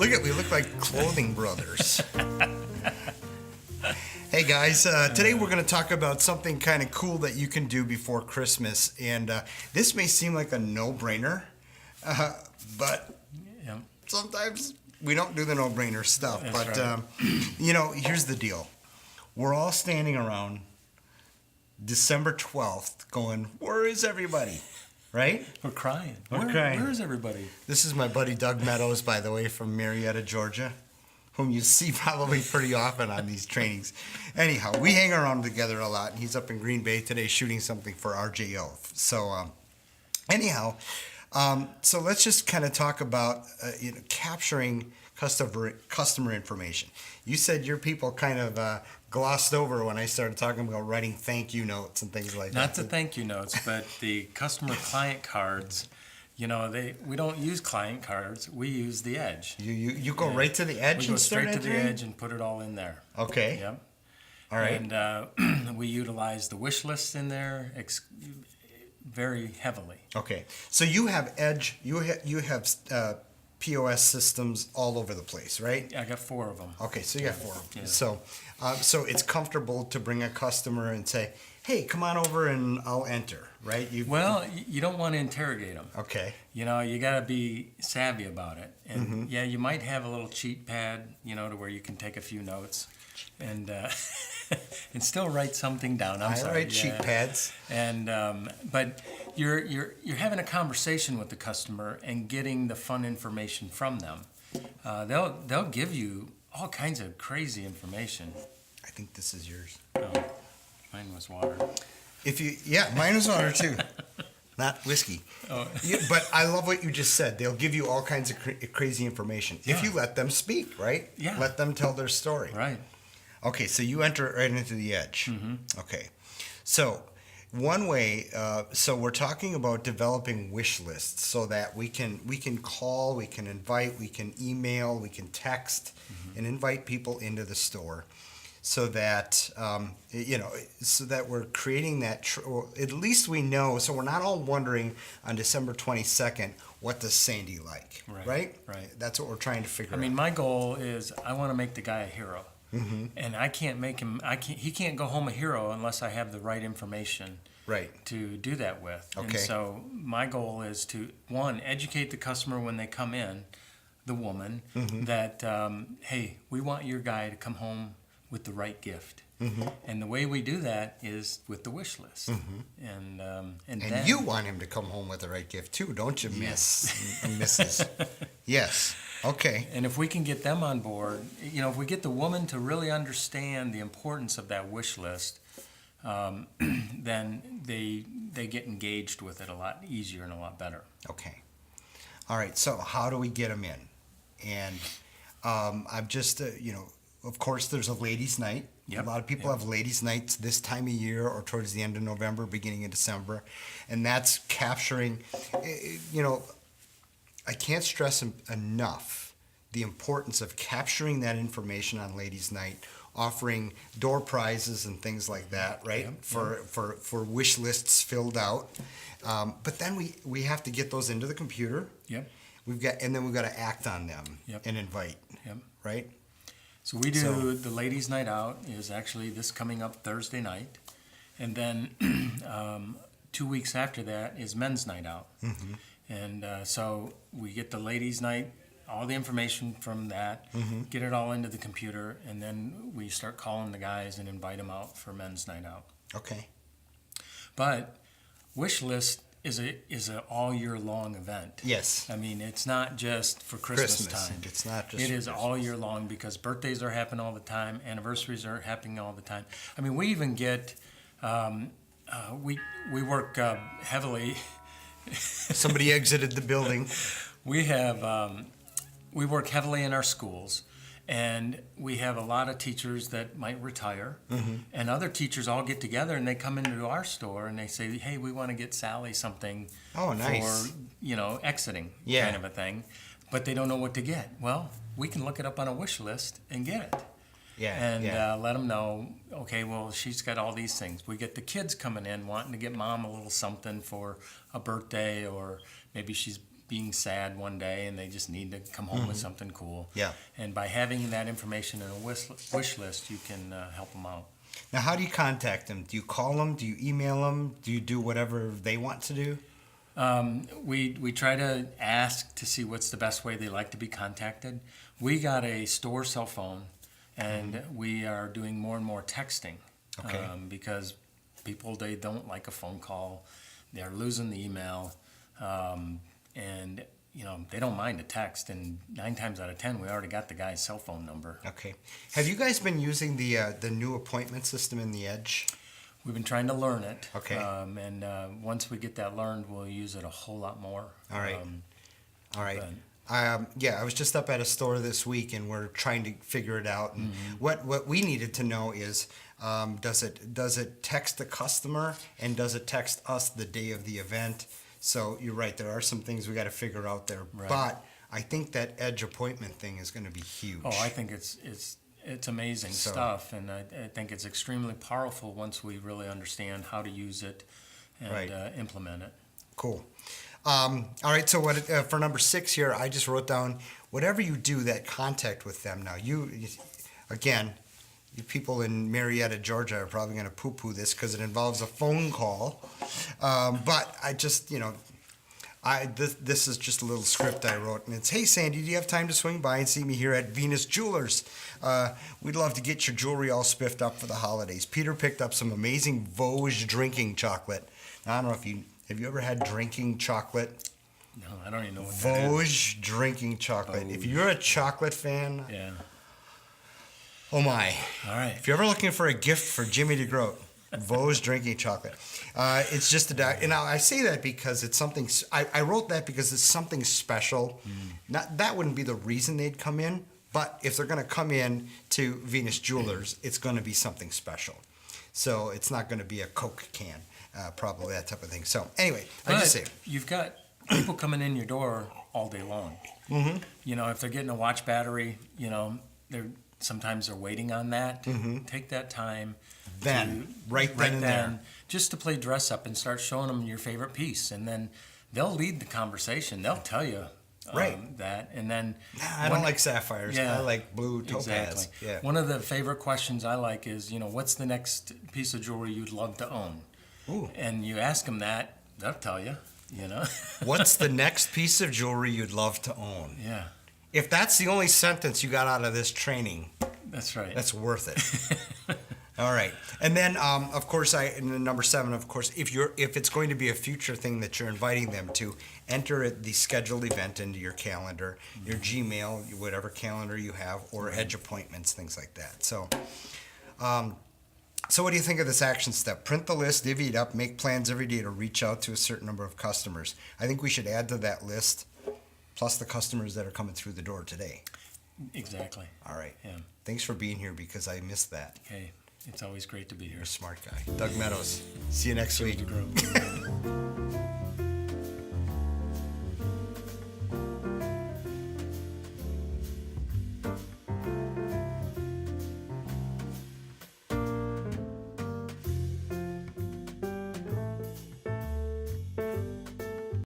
We look like clothing brothers. Hey guys, today we're going to talk about something kind of cool that you can do before Christmas. And this may seem like a no-brainer, but Yeah. sometimes we don't do the no-brainer stuff. That's But, right. here's the deal. We're all standing around December 12th going, where is everybody? Right? We're crying. We're crying. Where is everybody? This is my buddy Doug Meadows, by the way, from Marietta, Georgia, whom you see probably pretty often on these trainings. Anyhow, we hang around together a lot, and he's up in Green Bay today shooting something for RJO. So, so let's just kind of talk about capturing customer information. You said your people kind of glossed over when I started talking about writing thank you notes and things like that. Not the thank you notes, but the customer client cards. We don't use client cards. We use the edge. You go right to the edge We go and start straight to the entering? edge and put it all in there. Okay. Yep. All right. And we utilize the wish list in there very heavily. Okay, so you have Edge, you have POS systems all over the place, right? I got 4 of them. Okay, so you got 4 of them. Yeah. So it's comfortable to bring a customer and say, "Hey, come on over and I'll enter," right? You don't want to interrogate them. Okay. You got to be savvy about it. And yeah, you might have a little cheat pad, to where you can take a few notes and and still write something down. I write cheat pads. And but you're having a conversation with the customer and getting the fun information from them. They'll give you all kinds of crazy information. I think this is yours. Oh, mine was water. Mine was water too. Not whiskey. Oh. But I love what you just said. They'll give you all kinds of crazy information if Yeah. you let them speak, right? Yeah. Let them tell their story. Right. Okay, so you enter right into the edge. Okay, so one way, so we're talking about developing wish lists so that we can call, we can invite, we can email, we can text, and invite people into the store, so that so that we're creating that. At least we know, so we're not all wondering on December 22nd, what does Sandy like, right? Right. That's what we're trying to figure out. I mean, my goal is I want to make the guy a hero. And I can't make him. He can't go home a hero unless I have the right information. Right. To do that with. Okay. And so my goal is to educate the customer when they come in, the woman, that hey, we want your guy to come home with the right gift. And the way we do that is with the wish list. And then you want him to come home with the right gift too, don't you, Mrs. Yes. Okay. And if we can get them on board, if we get the woman to really understand the importance of that wish list, then they get engaged with it a lot easier and a lot better. Okay. All right. So how do we get them in? And I'm just, of course, there's a ladies' night. Yep. A lot of people have ladies' nights this time of year or towards the end of November, beginning of December, and that's capturing. I can't stress enough the importance of capturing that information on ladies' night, offering door prizes and things like that, right? For wish lists filled out. But then we have to get those into the computer. Yep. We've got to act on them and invite. Yep. Right. So we do the ladies' night out is actually this coming up Thursday night, and then 2 weeks after that is men's night out. And so we get the ladies' night, all the information from that, get it all into the computer, and then we start calling the guys and invite them out for men's night out. Okay. But wish list is a all year long event. Yes. I mean, it's not just for Christmas time. It's not just. It for is Christmas. all year long because birthdays are happening all the time, anniversaries are happening all the time. I mean, we even get we work heavily. Somebody exited the building. We work heavily in our schools, and we have a lot of teachers that might retire, and other teachers all get together and they come into our store and they say, "Hey, we want to get Sally something nice. for exiting Yeah. kind of a thing," but they don't know what to get. Well, we can look it up on a wish list and get it. And let them know, okay, well, she's got all these things. We get the kids coming in wanting to get mom a little something for a birthday, or maybe she's being sad one day and they just need to come home with something cool. Yeah. And by having that information in a wish list, you can help them out. Now, how do you contact them? Do you call them? Do you email them? Do you do whatever they want to do? We try to ask to see what's the best way they like to be contacted. We got a store cell phone, and we are doing more and more texting. Okay. Because people, they don't like a phone call. They're losing the email, and they don't mind a text. And 9 times out of 10, we already got the guy's cell phone number. Okay. Have you guys been using the new appointment system in the Edge? We've been trying to learn it. Okay. And once we get that learned, we'll use it a whole lot more. All right. All right. But, I was just up at a store this week, and we're trying to figure it out. And what we needed to know is, does it text the customer, and does it text us the day of the event? So you're right. There are some things we got to figure out there. Right. But I think that Edge appointment thing is going to be huge. Oh, I think it's amazing stuff, and I think it's extremely powerful once we really understand how to use it and implement it. Cool. All right. So what for number 6 here, I just wrote down whatever you do, that contact with them. Now you people in Marietta, Georgia, are probably going to poo-poo this because it involves a phone call. But I just this is just a little script I wrote, and it's, "Hey Sandy, do you have time to swing by and see me here at Venus Jewelers? We'd love to get your jewelry all spiffed up for the holidays. Peter picked up some amazing Vosges drinking chocolate." Now, I don't know if have you ever had drinking chocolate? No, I don't even know what that is. Vosges drinking chocolate. If you're a chocolate fan, Yeah. oh my. All right. If you're ever looking for a gift for Jimmy DeGroat, Vosges drinking chocolate. It's just and I say that because it's something. I wrote that because it's something special. That wouldn't be the reason they'd come in, but if they're going to come in to Venus Jewelers, it's going to be something special. So it's not going to be a Coke can, probably that type of thing. So anyway, I just say you've got people coming in your door all day long. Mm-hmm. If they're getting a watch battery, sometimes they're waiting on that. Take that time. Right then, there. Just to play dress up and start showing them your favorite piece, and then they'll lead the conversation. They'll tell you that, and then I don't like sapphires. Yeah, I like blue topaz. Exactly. Yeah. One of the favorite questions I like is, what's the next piece of jewelry you'd love to own? Ooh. And you ask them that, they'll tell you. What's the next piece of jewelry you'd love to own? Yeah. If that's the only sentence you got out of this training, that's right. That's worth it. All right, and then of course, number 7, of course, if it's going to be a future thing that you're inviting them to, enter the scheduled event into your calendar, your Gmail, whatever calendar you have, or Edge appointments, things like that. So, so what do you think of this action step? Print the list, divvy it up, make plans every day to reach out to a certain number of customers. I think we should add to that list, plus the customers that are coming through the door today. Exactly. All right. Yeah. Thanks for being here because I missed that. Hey, it's always great to be here. You're a smart guy. Doug Meadows. See you next week.